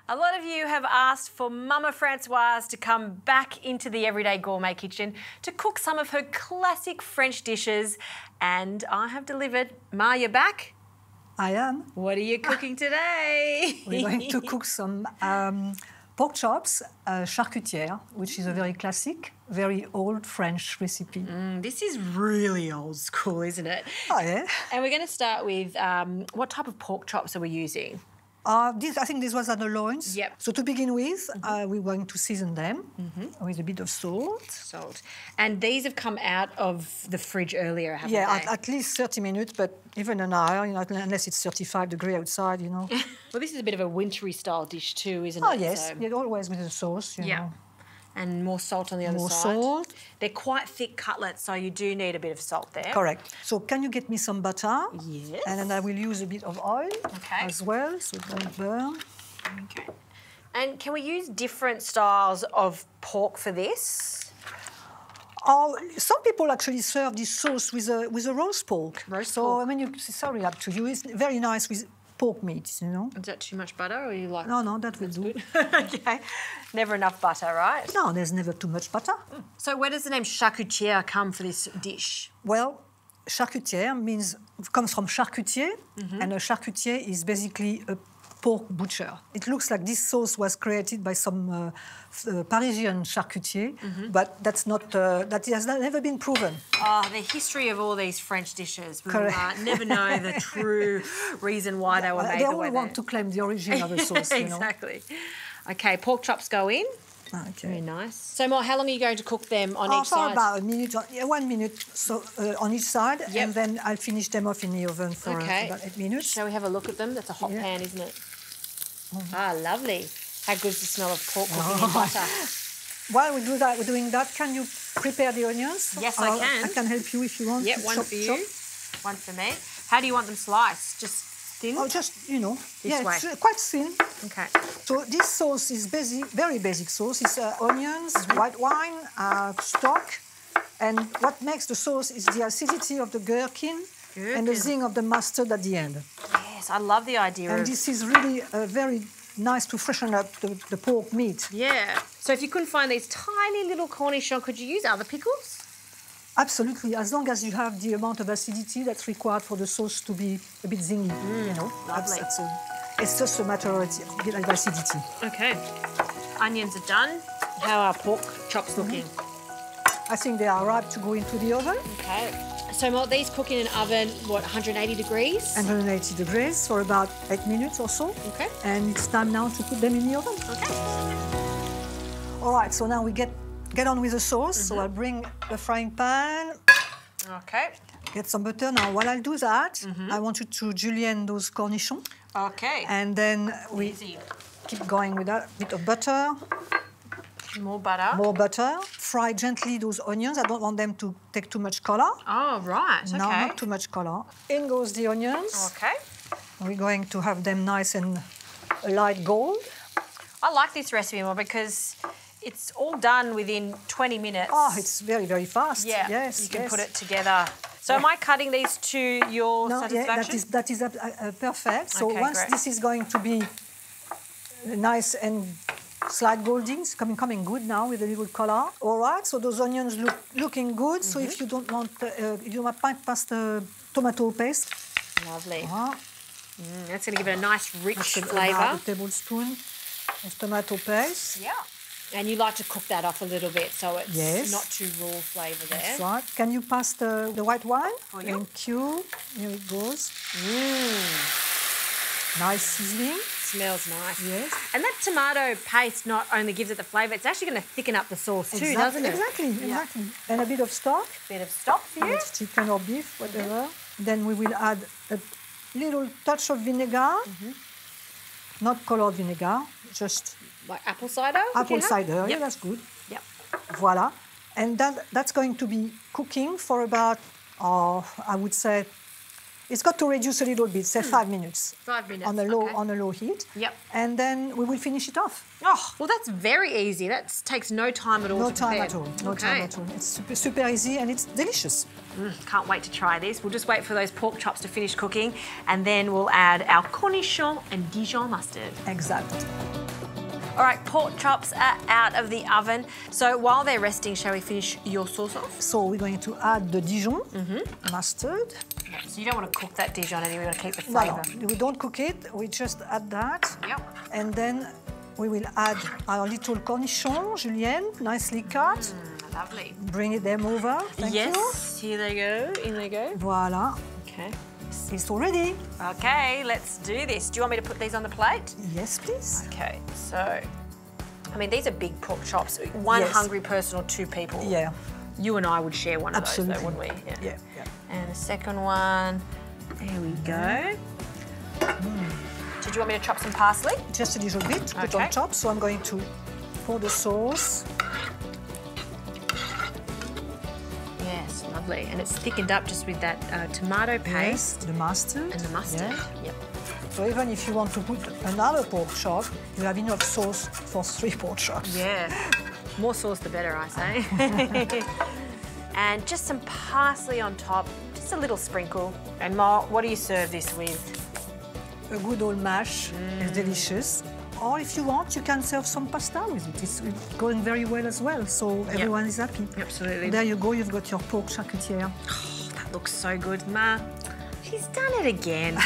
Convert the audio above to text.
A lot of you have asked for Mama Françoise to come back into the Everyday Gourmet kitchen to cook some of her classic French dishes, and I have delivered. Ma, you're back? I am. What are you cooking today? We're going to cook some pork chops, charcutiere, which is a very classic, very old French recipe. This is really old school, isn't it? Oh, yeah. And we're going to start with what type of pork chops are we using? I think this was an loins. Yep. So to begin with, we're going to season them with a bit of salt. Salt. And these have come out of the fridge earlier, haven't they? At least 30 minutes, but even an hour, unless it's 35 degrees outside, Well, this is a bit of a wintry style dish too, isn't it? Oh, yes. So... always with the sauce, you know. And more salt on the other side. More salt. They're quite thick cutlets, so you do need a bit of salt there. Correct. So can you get me some butter? Yes. And then I will use a bit of oil as well, so it won't burn. Okay. And can we use different styles of pork for this? Oh, some people actually serve this sauce with a roast pork. Roast pork. I mean, it's sorry, up to you. It's very nice with pork meat, you know. Is that too much butter, or you like? No, that will do. Okay. Never enough butter, right? No, there's never too much butter. So where does the name charcutiere come for this dish? Well, charcutiere comes from charcutier, and a charcutier is basically a pork butcher. It looks like this sauce was created by some Parisian charcutier, but that's not. That has never been proven. The history of all these French dishes. We'll never know the true reason why they were made they the all way want to claim the origin of the sauce. Exactly. Okay, pork chops go in. Okay. Very nice. So, Mo, how long are you going to cook them on each side? For about a minute, 1 minute on each side, and then I'll finish them off in the oven for about 8 minutes. Shall we have a look at them? That's a hot pan, isn't it? Ah, lovely. How good's the smell of pork cooking in butter? While we're doing that, can you prepare the onions? Yes, I can. I can help you if you want. Yeah, one for you, one for me. How do you want them sliced? Just thin? Oh, just, this way. It's quite thin. Okay. So this sauce is very basic sauce. It's onions, white wine, stock, and what makes the sauce is the acidity of the gherkin and the zing of the mustard at the end. Yes, I love the idea and this is really very nice to freshen up the pork meat. Yeah. So if you couldn't find these tiny little cornichons, could you use other pickles? Absolutely, as long as you have the amount of acidity that's required for the sauce to be a bit zingy, Lovely. It's just a matter of acidity. Okay. Onions are done. How are pork chops looking? I think they are ripe to go into the oven. Okay. So Mo, these cook in an oven, 180 degrees? 180 degrees for about 8 minutes or so. Okay. And it's time now to put them in the oven. Okay. All right, so now we get on with the sauce. So I'll bring the frying pan. Okay. Get some butter. Now, while I do that, I want you to julienne those cornichons. Okay. And then we keep going with that bit of butter. More butter. More butter. Fry gently those onions. I don't want them to take too much color. Oh, right. Okay. No, not too much color. In goes the onions. Okay. We're going to have them nice and light gold. I like this recipe more because it's all done within 20 minutes. Oh, it's very, very fast. Yeah. Yes. You can put it together. So am I cutting these to your satisfaction? Yeah, that is perfect. So once this is going to be nice and slight golden, it's coming good now with a little color. All right, so those onions looking good. So if you don't want, you might pass the tomato paste. Lovely. That's going to give it a nice rich flavour. About a tablespoon of tomato paste. Yeah. And you like to cook that off a little bit so it's not too raw flavour there. That's right. Can you pass the white wine? Oh, yeah. Thank you. Here it goes. Nice sizzling. Smells nice. Yes. And that tomato paste not only gives it the flavour, it's actually going to thicken up the sauce too, doesn't it? Exactly. And a bit of stock. Bit of stock for you. It's chicken or beef, whatever. Then we will add a little touch of vinegar. Not coloured vinegar, just... Like apple cider? Apple cider, yeah, that's good. Yep. Voila. And that's going to be cooking for about, I would say, It's got to reduce a little bit, say 5 minutes. 5 minutes, on a low heat. Yep. And then we will finish it off. Oh, well, that's very easy. That takes no time at all to prepare. No time at all. It's super easy and it's delicious. Can't wait to try this. We'll just wait for those pork chops to finish cooking and then we'll add our cornichons and Dijon mustard. Exactly. All right, pork chops are out of the oven. So while they're resting, shall we finish your sauce off? So we're going to add the Dijon mustard. So you don't want to cook that Dijon anyway, you want to keep the flavour. No, we don't cook it, we just add that. Yep. And then we will add our little cornichons, julienne, nicely cut. Lovely. Bring them over, thank you. Yes, here they go, in they go. Voila. Okay. It's all ready. Okay, let's do this. Do you want me to put these on the plate? Yes, please. Okay, so, I mean, these are big pork chops. One hungry person or 2 people. Yeah. You and I would share one of those, though, wouldn't we? Yeah. And the second one, there we go. Did you want me to chop some parsley? Just a little bit to put on top. So I'm going to pour the sauce. Yes, lovely. And it's thickened up just with that tomato paste. Yes, the mustard. And the mustard. Yeah. Yep. So even if you want to put another pork chop, you have enough sauce for 3 pork chops. Yeah. More sauce the better, I say. And just some parsley on top, just a little sprinkle. And Ma, what do you serve this with? A good old mash is delicious. Or if you want, you can serve some pasta with it. It's going very well as well, so everyone is happy. Absolutely. There you go, you've got your pork charcutiere. Oh, that looks so good, Ma. She's done it again.